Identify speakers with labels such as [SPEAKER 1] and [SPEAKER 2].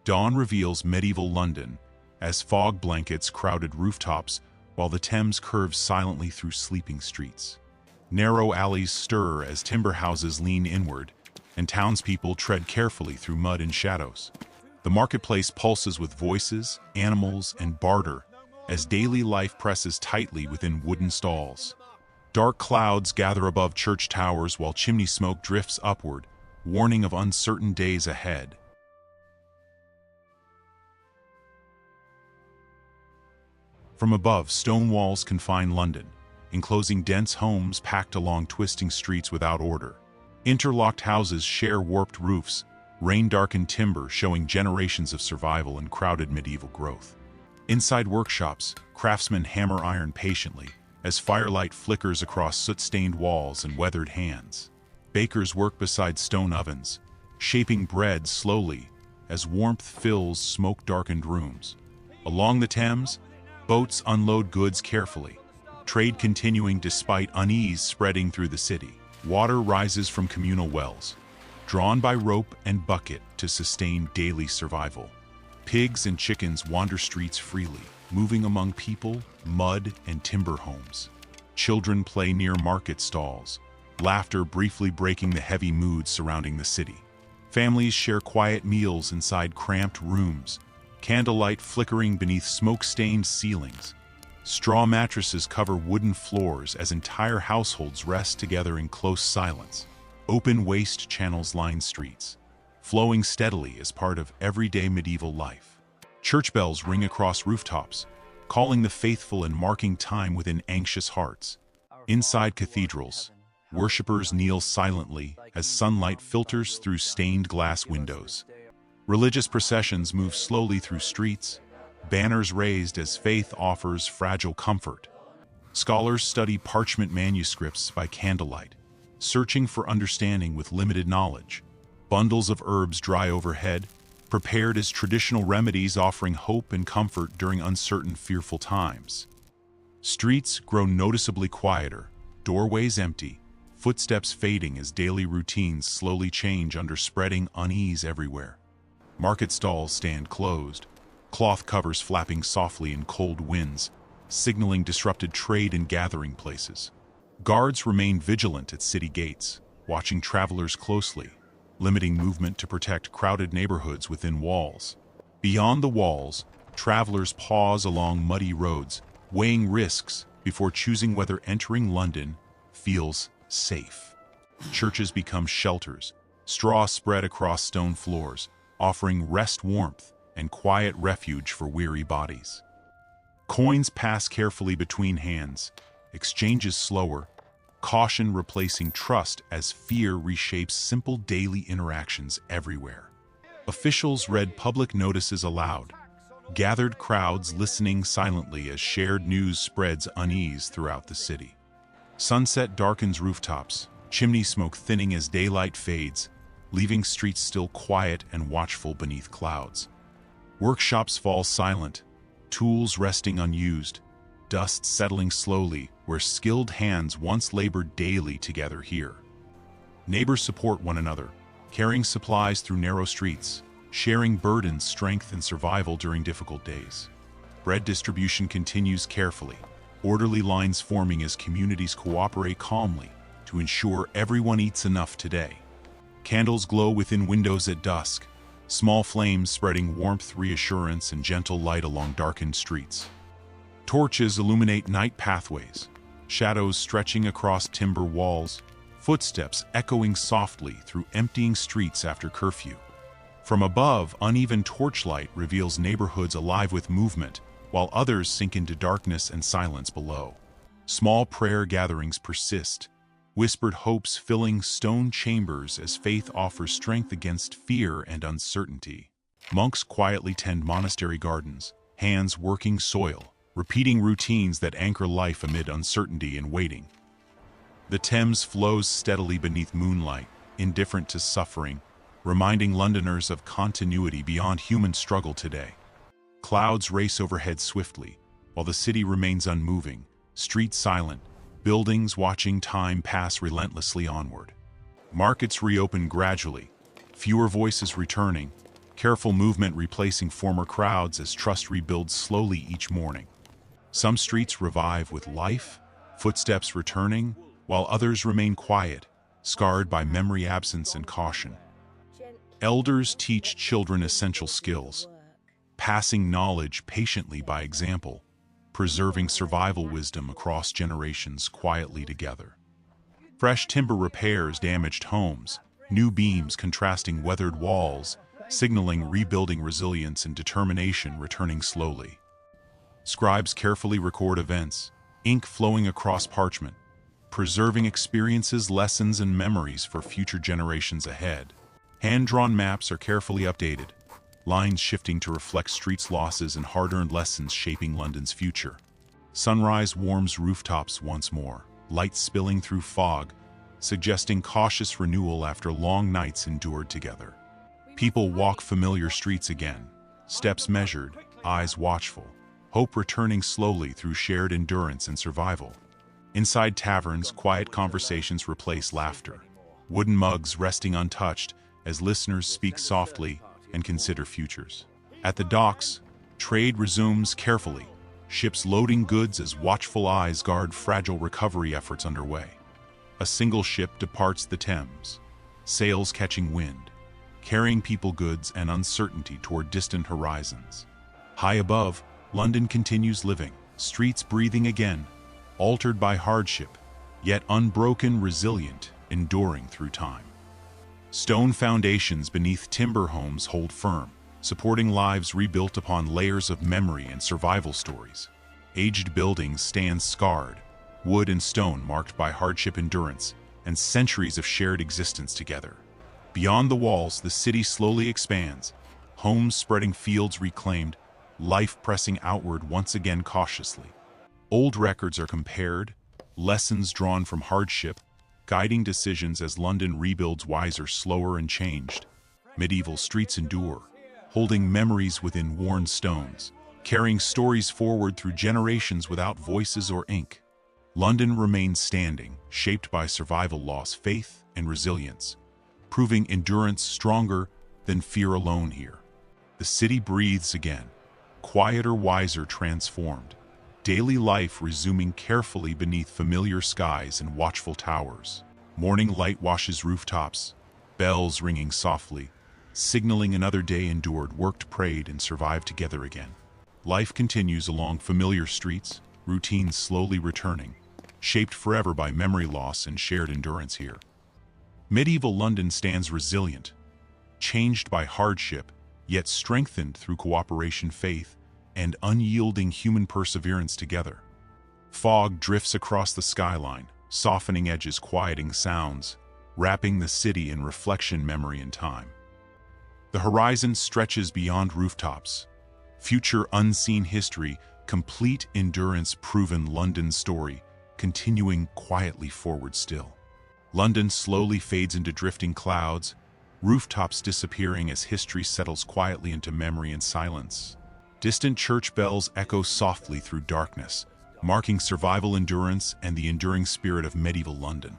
[SPEAKER 1] Dawn reveals medieval London as fog blankets crowded rooftops while the Thames curves silently through sleeping streets. Narrow alleys stir as timber houses lean inward, and townspeople tread carefully through mud and shadows. The marketplace pulses with voices, animals, and barter as daily life presses tightly within wooden stalls. Dark clouds gather above church towers while chimney smoke drifts upward, warning of uncertain days ahead. From above, stone walls confine London, enclosing dense homes packed along twisting streets without order. Interlocked houses share warped roofs, rain-darkened timber showing generations of survival and crowded medieval growth. Inside workshops, craftsmen hammer iron patiently as firelight flickers across soot-stained walls and weathered hands. Bakers work beside stone ovens, shaping bread slowly as warmth fills smoke-darkened rooms. Along the Thames, boats unload goods carefully, trade continuing despite unease spreading through the city. Water rises from communal wells, drawn by rope and bucket to sustain daily survival. Pigs and chickens wander streets freely, moving among people, mud, and timber homes. Children play near market stalls, laughter briefly breaking the heavy mood surrounding the city. Families share quiet meals inside cramped rooms, candlelight flickering beneath smoke-stained ceilings. Straw mattresses cover wooden floors as entire households rest together in close silence. Open waste channels line streets, flowing steadily as part of everyday medieval life. Church bells ring across rooftops, calling the faithful and marking time within anxious hearts. Inside cathedrals, worshippers kneel silently as sunlight filters through stained glass windows. Religious processions move slowly through streets, banners raised as faith offers fragile comfort. Scholars study parchment manuscripts by candlelight, searching for understanding with limited knowledge. Bundles of herbs dry overhead, prepared as traditional remedies offering hope and comfort during uncertain, fearful times. Streets grow noticeably quieter, doorways empty, footsteps fading as daily routines slowly change under spreading unease everywhere. Market stalls stand closed, cloth covers flapping softly in cold winds, signaling disrupted trade and gathering places. Guards remain vigilant at city gates, watching travelers closely, limiting movement to protect crowded neighborhoods within walls. Beyond the walls, travelers pause along muddy roads, weighing risks before choosing whether entering London feels safe. Churches become shelters, straw spread across stone floors, offering rest, warmth, and quiet refuge for weary bodies. Coins pass carefully between hands, exchanges slower, caution replacing trust as fear reshapes simple daily interactions everywhere. Officials read public notices aloud, gathered crowds listening silently as shared news spreads unease throughout the city. Sunset darkens rooftops, chimney smoke thinning as daylight fades, leaving streets still quiet and watchful beneath clouds. Workshops fall silent, tools resting unused, dust settling slowly where skilled hands once labored daily together here. Neighbors support one another, carrying supplies through narrow streets, sharing burdens, strength, and survival during difficult days. Bread distribution continues carefully, orderly lines forming as communities cooperate calmly to ensure everyone eats enough today. Candles glow within windows at dusk, small flames spreading warmth, reassurance, and gentle light along darkened streets. Torches illuminate night pathways, shadows stretching across timber walls, footsteps echoing softly through emptying streets after curfew. From above, uneven torchlight reveals neighborhoods alive with movement, while others sink into darkness and silence below. Small prayer gatherings persist, whispered hopes filling stone chambers as faith offers strength against fear and uncertainty. Monks quietly tend monastery gardens, hands working soil, repeating routines that anchor life amid uncertainty and waiting. The Thames flows steadily beneath moonlight, indifferent to suffering, reminding Londoners of continuity beyond human struggle today. Clouds race overhead swiftly, while the city remains unmoving, streets silent, buildings watching time pass relentlessly onward. Markets reopen gradually, fewer voices returning, careful movement replacing former crowds as trust rebuilds slowly each morning. Some streets revive with life, footsteps returning, while others remain quiet, scarred by memory absence and caution. Elders teach children essential skills, passing knowledge patiently by example, preserving survival wisdom across generations quietly together. Fresh timber repairs damaged homes, new beams contrasting weathered walls, signaling rebuilding resilience and determination returning slowly. Scribes carefully record events, ink flowing across parchment, preserving experiences, lessons, and memories for future generations ahead. Hand-drawn maps are carefully updated, lines shifting to reflect streets' losses and hard-earned lessons shaping London's future. Sunrise warms rooftops once more, light spilling through fog, suggesting cautious renewal after long nights endured together. People walk familiar streets again, steps measured, eyes watchful, hope returning slowly through shared endurance and survival. Inside taverns, quiet conversations replace laughter, wooden mugs resting untouched as listeners speak softly and consider futures. At the docks, trade resumes carefully, ships loading goods as watchful eyes guard fragile recovery efforts underway. A single ship departs the Thames, sails catching wind, carrying people, goods, and uncertainty toward distant horizons. High above, London continues living, streets breathing again, altered by hardship, yet unbroken, resilient, enduring through time. Stone foundations beneath timber homes hold firm, supporting lives rebuilt upon layers of memory and survival stories. Aged buildings stand scarred, wood and stone marked by hardship, endurance, and centuries of shared existence together. Beyond the walls, the city slowly expands, homes spreading, fields reclaimed, life pressing outward once again cautiously. Old records are compared, lessons drawn from hardship, guiding decisions as London rebuilds, wiser, slower, and changed. Medieval streets endure, holding memories within worn stones, carrying stories forward through generations without voices or ink. London remains standing, shaped by survival, loss, faith, and resilience, proving endurance stronger than fear alone here. The city breathes again, quieter, wiser, transformed. Daily life resuming carefully beneath familiar skies and watchful towers. Morning light washes rooftops, bells ringing softly, signaling another day endured, worked, prayed, and survived together again. Life continues along familiar streets, routines slowly returning, shaped forever by memory loss and shared endurance here. Medieval London stands resilient, changed by hardship, yet strengthened through cooperation, faith, and unyielding human perseverance together. Fog drifts across the skyline, softening edges, quieting sounds, wrapping the city in reflection, memory, and time. The horizon stretches beyond rooftops, future unseen history, complete endurance, proven London story, continuing quietly forward still. London slowly fades into drifting clouds, rooftops disappearing as history settles quietly into memory and silence. Distant church bells echo softly through darkness, marking survival, endurance, and the enduring spirit of medieval London.